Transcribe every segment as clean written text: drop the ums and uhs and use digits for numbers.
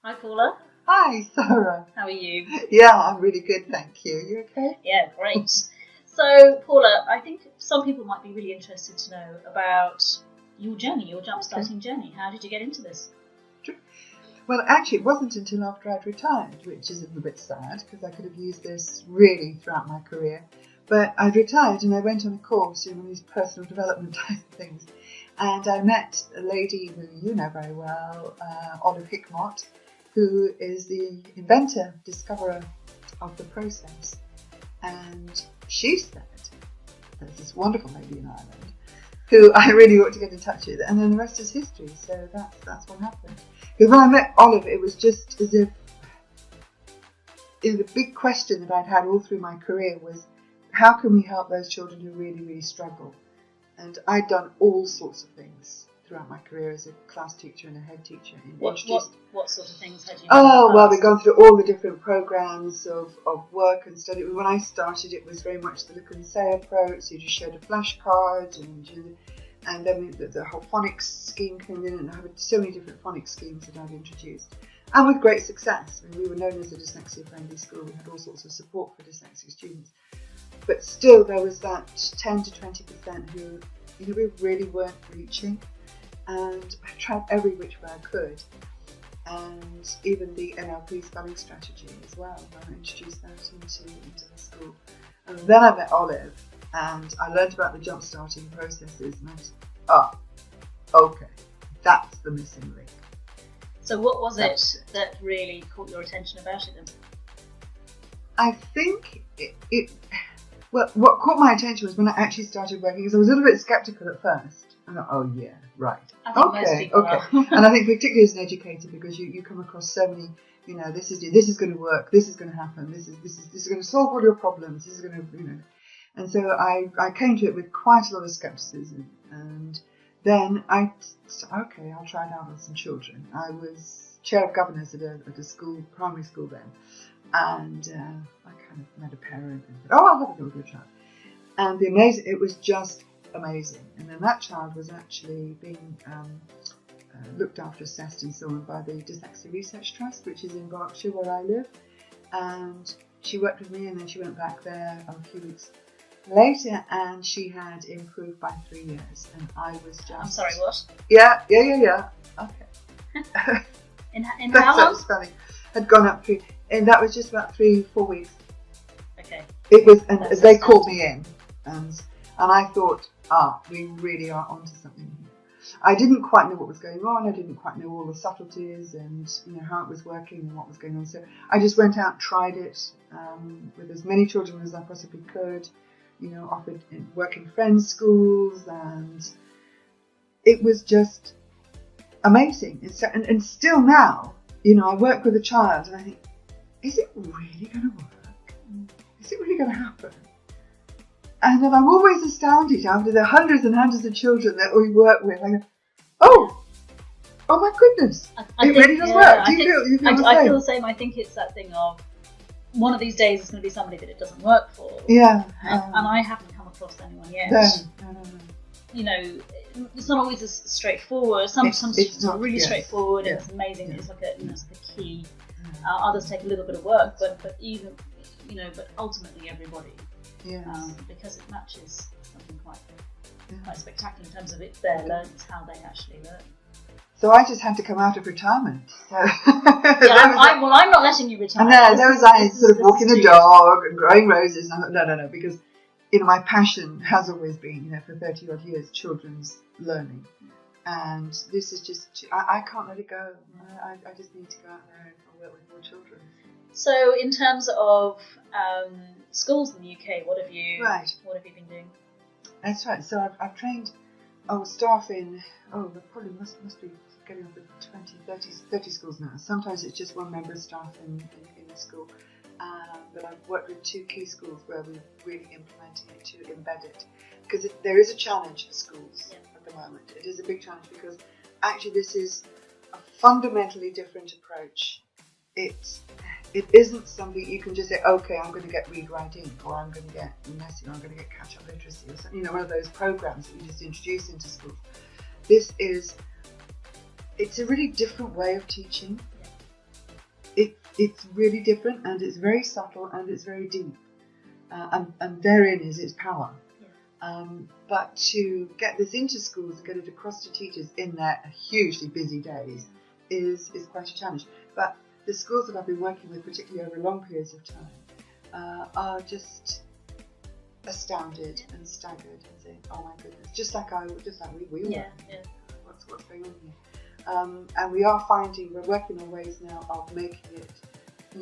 Hi Paula, Hi, Sarah. how are you? Yeah, I'm really good, thank you. You okay? Yeah, great. So Paula, I think some people might be really interested to know about your journey, your jumpstarting journey. How did you get into this? Well, actually, it wasn't until after I'd retired, which is a little bit sad because I could have used this really throughout my career. But I'd retired and I went on a course in one of these personal development type things. And I met a lady who you know very well, Olive Hickmott, who is the inventor, discoverer of the process. And she said, there's this wonderful lady in Ireland who I really ought to get in touch with, and then the rest is history. So that's what happened. Because when I met Olive, it was just as if the big question that I'd had all through my career was, how can we help those children who really, really struggle? And I'd done all sorts of things throughout my career as a class teacher and a head teacher. What sort of things had you done? Oh, well, we've gone through all the different programs of work and study. When I started, it was very much the look and say approach. So you just showed a flashcard, and then the whole phonics scheme came in, and I had so many different phonics schemes that I'd introduced. And with great success. I mean, we were known as a dyslexia-friendly school. We had all sorts of support for dyslexic students. But still, there was that 10 to 20% who we really weren't reaching. And I tried every which way I could. And even the NLP spelling strategy as well. I introduced that into the school. And then I met Olive, and I learned about the jumpstarting processes, and I said, okay, that's the missing link. So what was it that really caught your attention about it then? I think what caught my attention was when I actually started working, because I was a little bit sceptical at first. I thought, oh yeah, right. I think most people are. And I think particularly as an educator, because you come across so many, this is going to work, this is going to happen, this is going to solve all your problems, this is going to, And so I came to it with quite a lot of skepticism, and then I'll try it out on some children. I was chair of governors at a school, primary school then, and I kind of met a parent and said, I'll have a go with your child. And it was just amazing. And then that child was actually being looked after, assessed and so on by the Dyslexia Research Trust, which is in Berkshire where I live. And she worked with me, and then she went back there a few weeks later, and she had improved by 3 years. And I was just... I'm sorry, what? Yeah. Okay. In how long? Spelling had gone up through, and that was just about 3-4 weeks. Okay. It was, and they called me in, and I thought, we really are onto something here. I didn't quite know what was going on. I didn't quite know all the subtleties and how it was working and what was going on. So I just went out, tried it with as many children as I possibly could. Offered work in friends' schools, and it was just amazing. And still now, I work with a child, and I think, is it really going to work? Is it really going to happen? And then I'm always astounded after the hundreds and hundreds of children that we work with. I go, oh my goodness, it really does work. Do you feel the same? I feel the same. I think it's that thing of one of these days it's going to be somebody that it doesn't work for. Yeah. And I haven't come across anyone yet. No. It's not always as straightforward. Some students are really straightforward, and it's amazing. Yeah. It's like it's the key. Others take a little bit of work, but even but ultimately everybody. Yes. Because it matches something quite spectacular in terms of their learning, how they actually learn. So I just had to come out of retirement. So I'm not letting you retire. And there was I sort of walking the dog and growing roses. And I thought, no, because my passion has always been, for 30 odd years, children's learning. And this is just, I can't let it go. I just need to go out there and work with more children. So in terms of schools in the UK, what have you been doing? That's right. So I've trained staff in, there probably must be getting up to 20, 30 schools now. Sometimes it's just one member of staff in the school. But I've worked with 2 key schools where we're really implementing it to embed it. Because there is a challenge for schools at the moment. It is a big challenge because actually this is a fundamentally different approach. It isn't something you can just say, okay, I'm going to get read writing, or I'm going to get messy, or I'm going to get catch-up literacy, or something, one of those programs that you just introduce into schools. It's a really different way of teaching. it's really different, and it's very subtle, and it's very deep, and therein is its power. But to get this into schools and get it across to teachers in their hugely busy days is quite a challenge. But the schools that I've been working with, particularly over long periods of time, are just astounded and staggered and saying, "Oh my goodness!" Just like we were. Yeah. What's going on here? And we're working on ways now of making it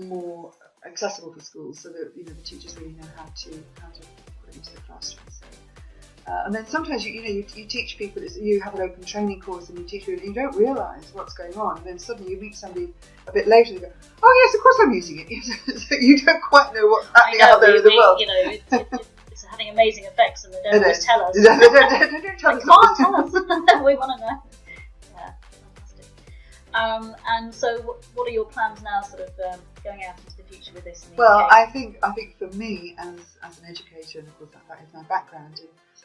more accessible for schools, so that the teachers really know how to put it into the classroom. So, and then sometimes you teach people. You have an open training course and you teach people, and you don't realise what's going on, and then suddenly you meet somebody a bit later and go, "Oh yes, of course I'm using it." So you don't quite know what's happening out there in the world. It's having amazing effects, and they don't always tell us. They don't tell us. Can't tell us. We want to know. Yeah, fantastic. And so, what are your plans now, sort of going out into the future with this? Well, UK? I think for me as an educator, and of course that is my background,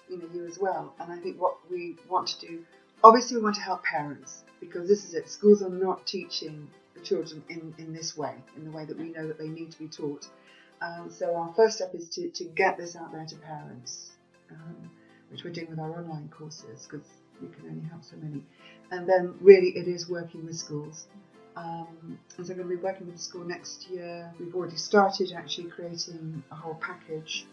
and you as well. And I think what we want to do, obviously, we want to help parents, because this is it. Schools are not teaching the children in this way, in the way that we know that they need to be taught. So our first step is to get this out there to parents, which we're doing with our online courses, because we can only help so many. And then really it is working with schools. And so I'm going to be working with the school next year. We've already started actually creating a whole package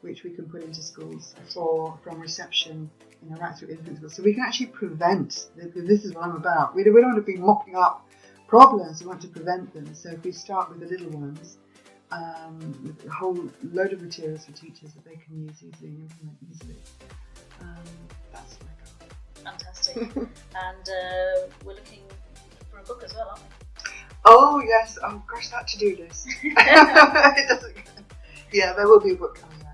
which we can put into schools from reception, right through infant school. So we can actually prevent, this is what I'm about. We don't want to be mopping up problems, we want to prevent them. So if we start with the little ones, with a whole load of materials for teachers that they can use easily and implement easily. That's my goal. Fantastic. And we're looking for a book as well, aren't we? Oh yes, oh gosh, that to-do list. It doesn't. Yeah, there will be a book coming out.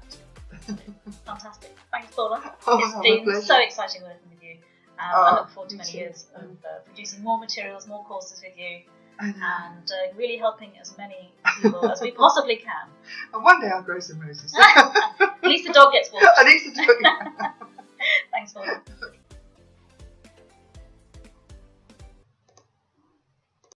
Fantastic. Thanks, Paula. Oh, it's been so exciting working with you. I look forward to many too. years of producing more materials, more courses with you, and really helping as many people as we possibly can. And one day I'll grow some roses. At least the dog gets walked. At least the dog.